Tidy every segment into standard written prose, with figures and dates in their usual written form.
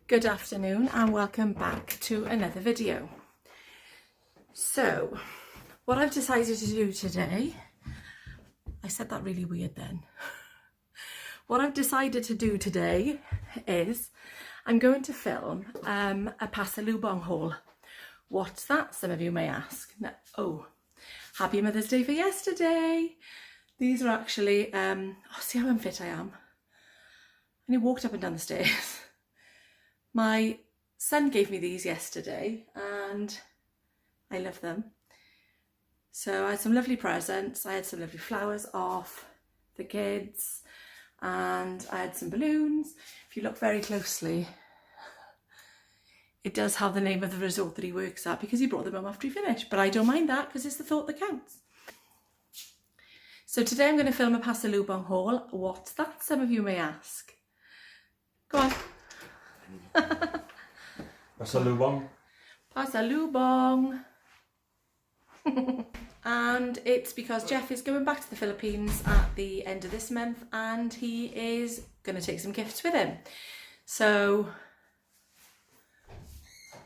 Good afternoon and welcome back to another video. So, what I've decided to do today, I said that really weird then. What I've decided to do today is I'm going to film a PASALUBONG haul. What's that, some of you may ask? No, oh, happy Mother's Day for yesterday. These are actually, see how unfit I am. And I walked up and down the stairs. My son gave me these yesterday and I love them. So I had some lovely presents. I had some lovely flowers off the kids and I had some balloons. If you look very closely, it does have the name of the resort that he works at because he brought them home after he finished. But I don't mind that because it's the thought that counts. So today I'm going to film a PASALUBONG haul. What's that, some of you may ask? Go on. PASALUBONG. PASALUBONG. And it's because Jeff is going back to the Philippines at the end of this month and he is going to take some gifts with him. So,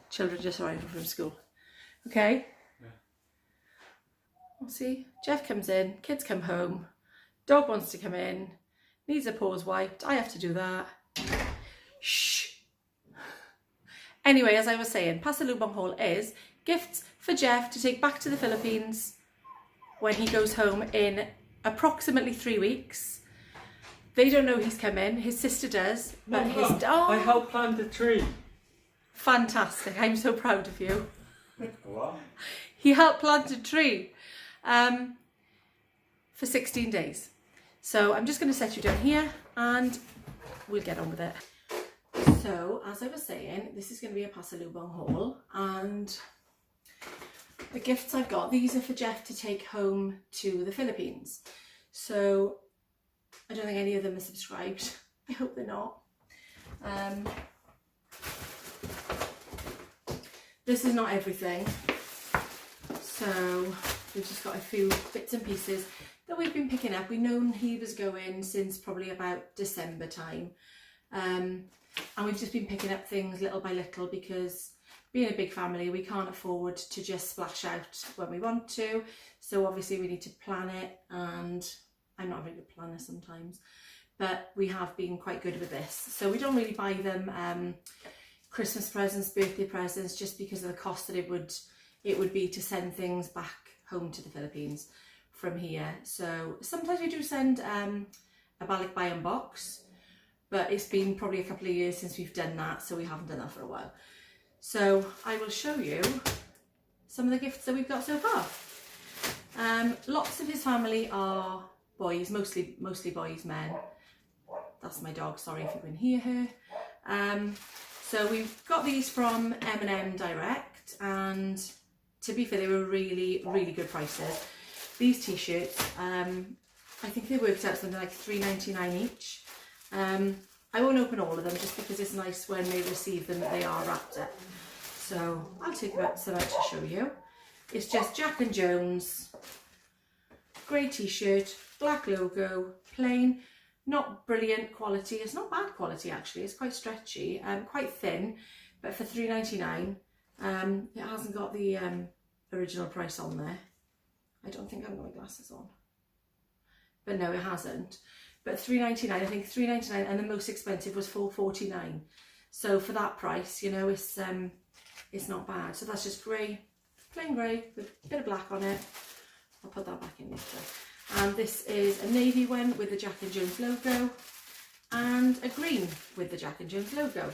children just arrived from school. Okay? Yeah. We'll see. Jeff comes in, kids come home, dog wants to come in, needs a paws wiped, I have to do that. Shh. Anyway, as I was saying, PASALUBONG haul is gifts for Jeff to take back to the Philippines when he goes home in approximately 3 weeks. They don't know he's coming, his sister does, but his dog... I helped plant a tree. Fantastic, I'm so proud of you. Wow. He helped plant a tree for 16 days. So I'm just going to set you down here and we'll get on with it. So, as I was saying, this is going to be a PASALUBONG haul and the gifts I've got, these are for Jeff to take home to the Philippines. So, I don't think any of them are subscribed. I hope they're not. This is not everything. So, we've just got a few bits and pieces that we've been picking up. We've known he was going since probably about December time. And we've just been picking up things little by little because being a big family, we can't afford to just splash out when we want to. So obviously we need to plan it, and I'm not a very good planner sometimes, but we have been quite good with this. So we don't really buy them Christmas presents, birthday presents, just because of the cost that it would be to send things back home to the Philippines from here. So sometimes we do send a balikbayan box, but it's been probably a couple of years since we've done that, so we haven't done that for a while. So I will show you some of the gifts that we've got so far. Lots of his family are boys, mostly boys, men. That's my dog, sorry if you can hear her. So we've got these from M&M Direct, and to be fair, they were really, really good prices. These t-shirts, I think they worked out something like $3.99 each. I won't open all of them just because it's nice when they receive them that they are wrapped up. So I'll take some out to show you. It's just Jack and Jones, grey t-shirt, black logo, plain, not brilliant quality. It's not bad quality actually, it's quite stretchy, quite thin, but for $3.99. It hasn't got the original price on there. I don't think I've got my glasses on. But no, it hasn't. But $3.99, I think $3.99, and the most expensive was $4.49. So for that price, you know, it's not bad. So that's just grey, plain grey with a bit of black on it. I'll put that back in later. And this is a navy one with the Jack and Jones logo, and a green with the Jack and Jones logo.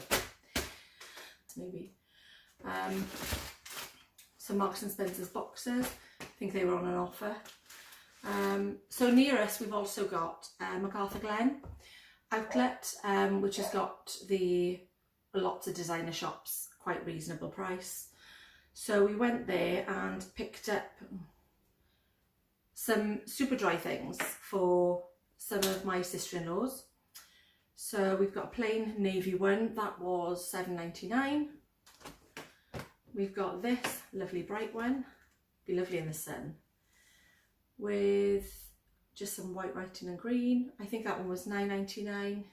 Maybe some Marks and Spencer's boxes. I think they were on an offer. So near us we've also got MacArthur Glen outlet, which has got lots of designer shops, quite reasonable price. So we went there and picked up some super dry things for some of my sister-in-laws. So we've got a plain navy one, that was $7.99. We've got this lovely bright one, be lovely in the sun, with just some white writing and green. I think that one was $9.99.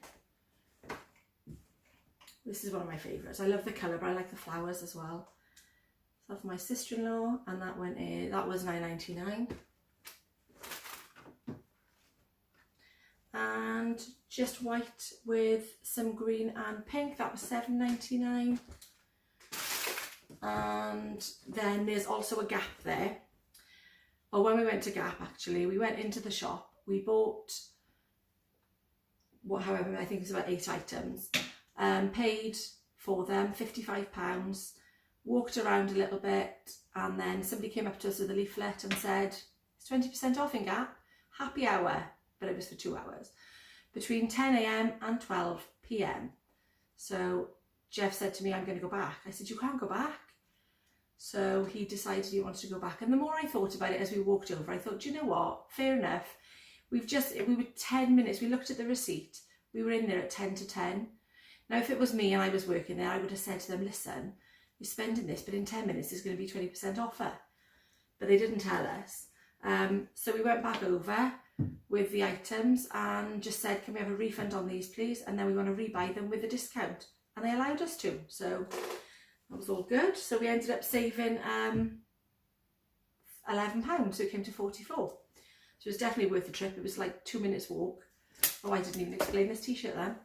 This is one of my favourites. I love the colour, but I like the flowers as well. So for my sister-in-law, and that went in, that was $9.99. And just white with some green and pink, that was $7.99. And then there's also a Gap there. Or when we went to Gap, actually, we went into the shop, we bought, however, I think it was about 8 items, paid for them £55, walked around a little bit, and then somebody came up to us with a leaflet and said, it's 20% off in Gap, happy hour, but it was for 2 hours, between 10 AM and 12 PM. So Jeff said to me, I'm going to go back. I said, you can't go back. So he decided he wanted to go back. And the more I thought about it as we walked over, I thought, do you know what? Fair enough. We were 10 minutes. We looked at the receipt. We were in there at 10 to 10. Now, if it was me and I was working there, I would have said to them, listen, you're spending this, but in 10 minutes, there's going to be 20% offer. But they didn't tell us. So we went back over with the items and just said, can we have a refund on these, please? And then we want to rebuy them with a discount. And they allowed us to. So that was all good. So we ended up saving £11, so it came to 44. So it was definitely worth the trip. It was like 2 minutes walk. Oh, I didn't even explain this t-shirt then.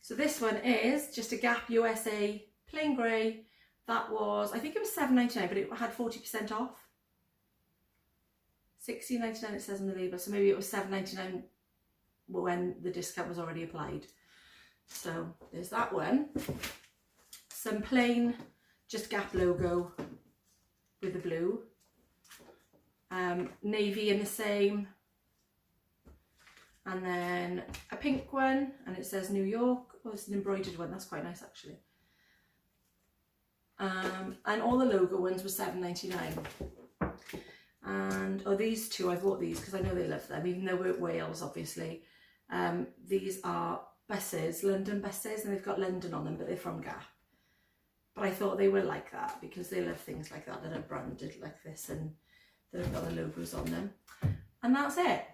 So this one is just a Gap USA plain grey. That was, I think it was $7.99, but it had 40% off. $16.99 it says on the label, so maybe it was $7.99 when the discount was already applied. So there's that one. Some plain, just Gap logo with the blue. Navy in the same. And then a pink one, and it says New York. Oh, it's an embroidered one, that's quite nice actually. And all the logo ones were $7.99. And these two, I bought these because I know they love them, even though we're at Wales, obviously. These are buses, London buses, and they've got London on them, but they're from Gap. But I thought they were like that because they love things like that are branded like this and that have got the logos on them. And that's it.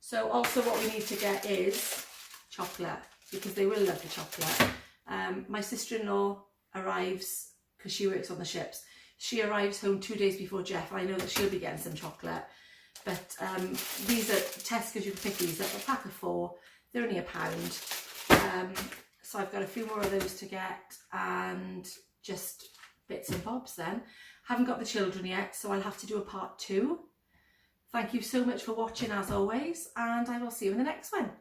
So also what we need to get is chocolate, because they will love the chocolate. My sister-in-law arrives, because she works on the ships, she arrives home 2 days before Jeff. I know that she'll be getting some chocolate. But these are Tesco's, you can pick these up, a pack of 4. They're only £1. So I've got a few more of those to get, and just bits and bobs then. Haven't got the children yet, so I'll have to do a part 2. Thank you so much for watching as always, and I will see you in the next one.